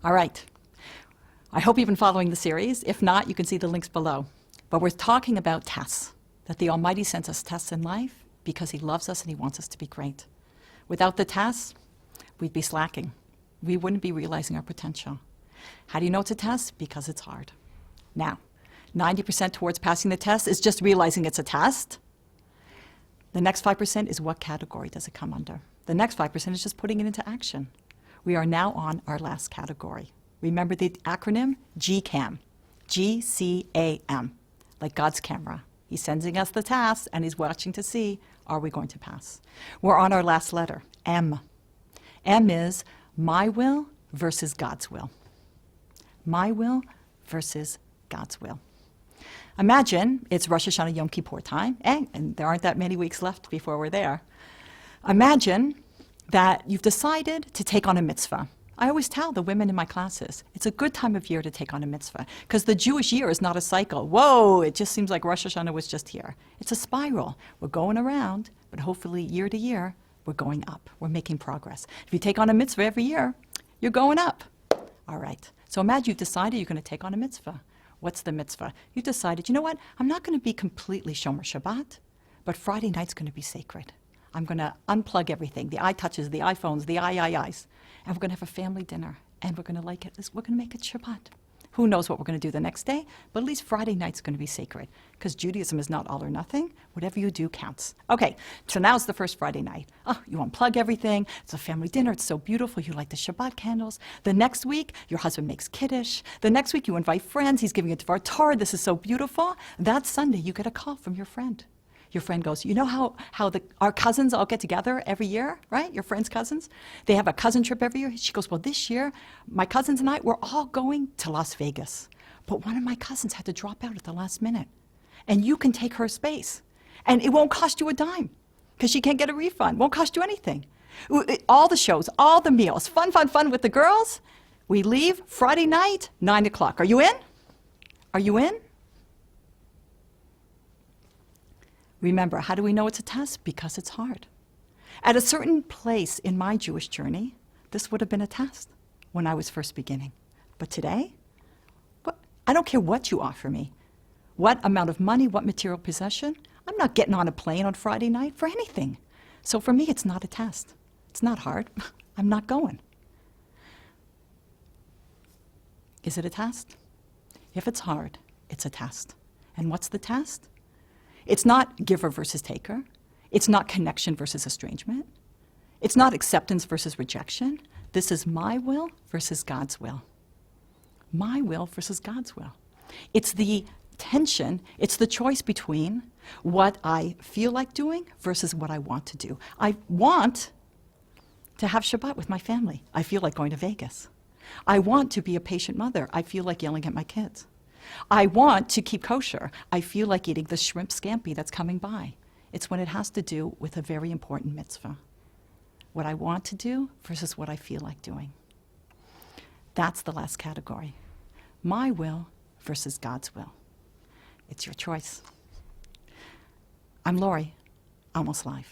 All right. I hope you've been following the series. If not, you can see the links below. But we're talking about tests, that the Almighty sends us tests in life because He loves us and He wants us to be great. Without the tests, we'd be slacking. We wouldn't be realizing our potential. How do you know it's a test? Because it's hard. Now, 90% towards passing the test is just realizing it's a test. The next 5% is what category does it come under? The next 5% is just putting it into action. We are now on our last category. Remember the acronym? GCAM. G-C-A-M. Like God's camera. He's sending us the tasks and He's watching to see, are we going to pass? We're on our last letter, M. M is my will versus God's will. My will versus God's will. Imagine it's Rosh Hashanah Yom Kippur time, and there aren't that many weeks left before we're there. Imagine that you've decided to take on a mitzvah. I always tell the women in my classes, it's a good time of year to take on a mitzvah, because the Jewish year is not a cycle. Whoa, it just seems like Rosh Hashanah was just here. It's a spiral. We're going around, but hopefully year to year, we're going up. We're making progress. If you take on a mitzvah every year, you're going up. All right. So imagine you've decided you're going to take on a mitzvah. What's the mitzvah? You decided, you know what? I'm not going to be completely Shomer Shabbat, but Friday night's going to be sacred. I'm going to unplug everything, the iTouches, the iPhones, the i's, and we're going to have a family dinner, and we're going to like it. We're going to make it Shabbat. Who knows what we're going to do the next day, but at least Friday night's going to be sacred, because Judaism is not all or nothing. Whatever you do counts. Okay, so now it's the first Friday night. Oh, you unplug everything. It's a family dinner. It's so beautiful. You light the Shabbat candles. The next week, your husband makes Kiddush. The next week, you invite friends. He's giving it to our Torah. This is so beautiful. That Sunday, you get a call from your friend. Your friend goes, you know how our cousins all get together every year, right? Your friend's cousins? They have a cousin trip every year. She goes, well, this year, my cousins and I, we're all going to Las Vegas. But one of my cousins had to drop out at the last minute. And you can take her space. And it won't cost you a dime, because she can't get a refund. Won't cost you anything. All the shows, all the meals, fun, fun, fun with the girls. We leave Friday night, 9 o'clock. Are you in? Are you in? Remember, how do we know it's a test? Because it's hard. At a certain place in my Jewish journey, this would have been a test when I was first beginning. But today, I don't care what you offer me. What amount of money, what material possession. I'm not getting on a plane on Friday night for anything. So for me, it's not a test. It's not hard. I'm not going. Is it a test? If it's hard, it's a test. And what's the test? It's not giver versus taker. It's not connection versus estrangement. It's not acceptance versus rejection. This is my will versus God's will. My will versus God's will. It's the tension, it's the choice between what I feel like doing versus what I want to do. I want to have Shabbat with my family. I feel like going to Vegas. I want to be a patient mother. I feel like yelling at my kids. I want to keep kosher. I feel like eating the shrimp scampi that's coming by. It's when it has to do with a very important mitzvah. What I want to do versus what I feel like doing. That's the last category. My will versus God's will. It's your choice. I'm Lori, Almost Live.